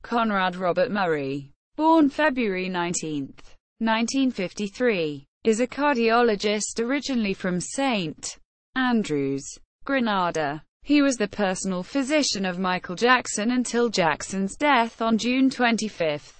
Conrad Robert Murray, born February 19, 1953, is a cardiologist originally from St. Andrews, Grenada. He was the personal physician of Michael Jackson until Jackson's death on June 25,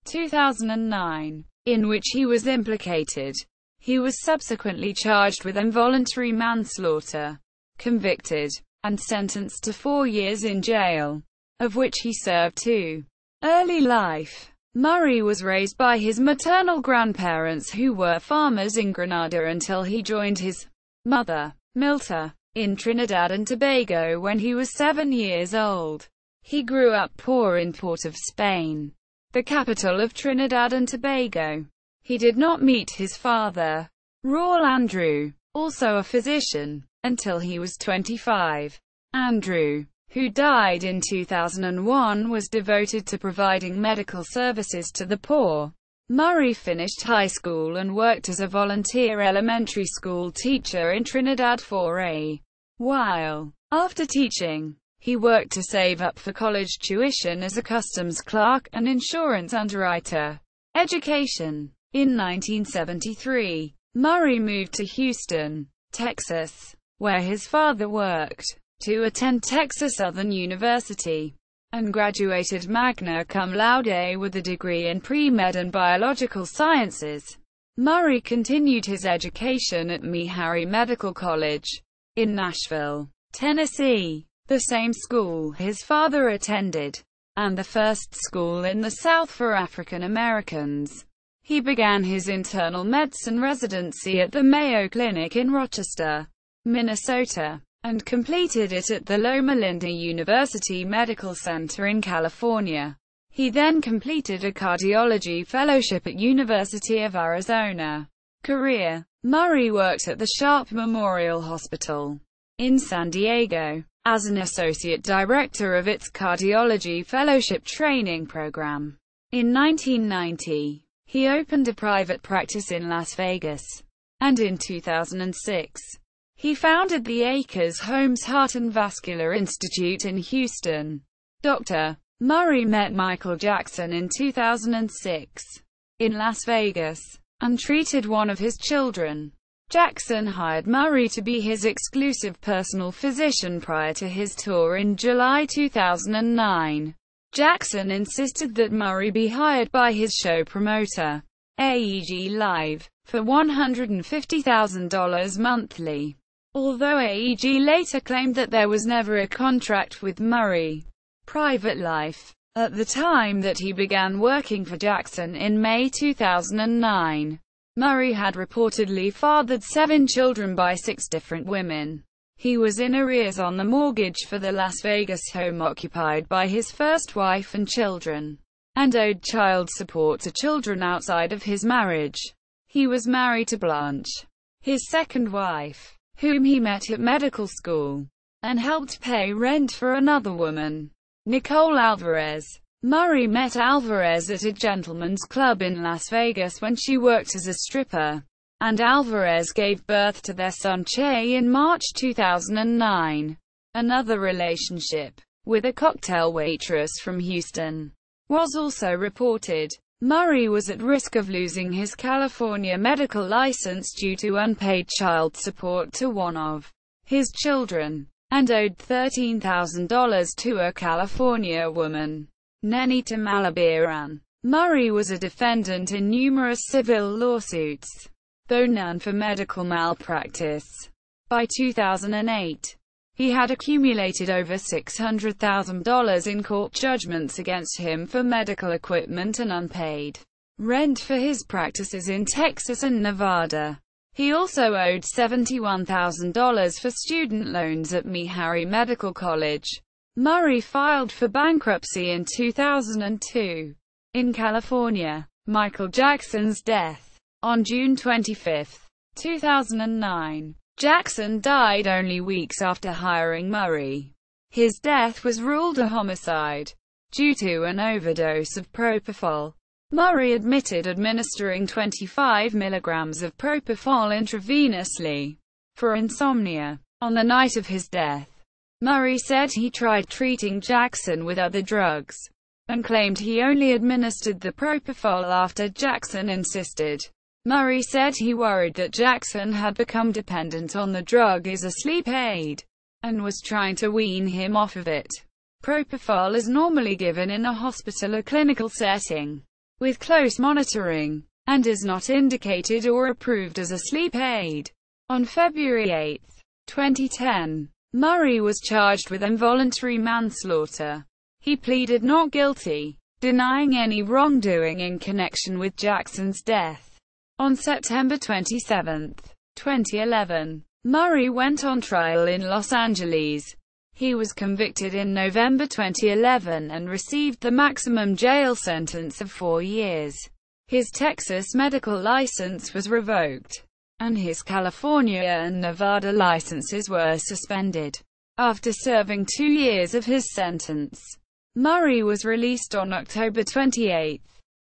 2009, in which he was implicated. He was subsequently charged with involuntary manslaughter, convicted, and sentenced to 4 years in jail, of which he served 2. Early life. Murray was raised by his maternal grandparents who were farmers in Grenada until he joined his mother, Milta, in Trinidad and Tobago when he was 7 years old. He grew up poor in Port of Spain, the capital of Trinidad and Tobago. He did not meet his father, Raul Andrew, also a physician, until he was 25. Andrew, who died in 2001, was devoted to providing medical services to the poor. Murray finished high school and worked as a volunteer elementary school teacher in Trinidad for a while. After teaching, he worked to save up for college tuition as a customs clerk and insurance underwriter. Education. In 1973, Murray moved to Houston, Texas, where his father worked, to attend Texas Southern University, and graduated magna cum laude with a degree in pre-med and biological sciences. Murray continued his education at Meharry Medical College in Nashville, Tennessee, the same school his father attended, and the first school in the South for African Americans. He began his internal medicine residency at the Mayo Clinic in Rochester, Minnesota, and completed it at the Loma Linda University Medical Center in California. He then completed a cardiology fellowship at University of Arizona. Career. Murray worked at the Sharp Memorial Hospital in San Diego as an associate director of its cardiology fellowship training program. In 1990, he opened a private practice in Las Vegas, and in 2006, he founded the Acres Homes Heart and Vascular Institute in Houston. Dr. Murray met Michael Jackson in 2006 in Las Vegas and treated one of his children. Jackson hired Murray to be his exclusive personal physician prior to his tour in July 2009. Jackson insisted that Murray be hired by his show promoter, AEG Live, for $150,000 monthly. Although AEG later claimed that there was never a contract with Murray. Private life. At the time that he began working for Jackson in May 2009, Murray had reportedly fathered 7 children by 6 different women. He was in arrears on the mortgage for the Las Vegas home occupied by his first wife and children, and owed child support to children outside of his marriage. He was married to Blanche, his second wife, whom he met at medical school, and helped pay rent for another woman, Nicole Alvarez. Murray met Alvarez at a gentleman's club in Las Vegas when she worked as a stripper, and Alvarez gave birth to their son Che in March 2009. Another relationship, with a cocktail waitress from Houston, was also reported. Murray was at risk of losing his California medical license due to unpaid child support to one of his children, and owed $13,000 to a California woman, Nenita Malabiran. Murray was a defendant in numerous civil lawsuits, though none for medical malpractice. By 2008, he had accumulated over $600,000 in court judgments against him for medical equipment and unpaid rent for his practices in Texas and Nevada. He also owed $71,000 for student loans at Meharry Medical College. Murray filed for bankruptcy in 2002. In California, Michael Jackson's death. On June 25, 2009, Jackson died only weeks after hiring Murray. His death was ruled a homicide due to an overdose of propofol. Murray admitted administering 25 milligrams of propofol intravenously for insomnia. On the night of his death, Murray said he tried treating Jackson with other drugs, and claimed he only administered the propofol after Jackson insisted. Murray said he worried that Jackson had become dependent on the drug as a sleep aid, and was trying to wean him off of it. Propofol is normally given in a hospital or clinical setting, with close monitoring, and is not indicated or approved as a sleep aid. On February 8, 2010, Murray was charged with involuntary manslaughter. He pleaded not guilty, denying any wrongdoing in connection with Jackson's death. On September 27, 2011, Murray went on trial in Los Angeles. He was convicted in November 2011 and received the maximum jail sentence of 4 years. His Texas medical license was revoked, and his California and Nevada licenses were suspended. After serving 2 years of his sentence, Murray was released on October 28,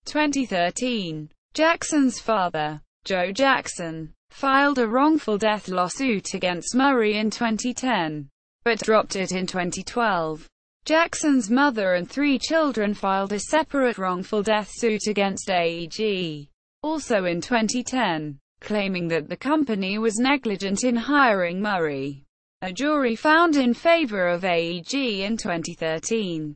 2013. Jackson's father, Joe Jackson, filed a wrongful death lawsuit against Murray in 2010, but dropped it in 2012. Jackson's mother and 3 children filed a separate wrongful death suit against AEG, also in 2010, claiming that the company was negligent in hiring Murray. A jury found in favor of AEG in 2013.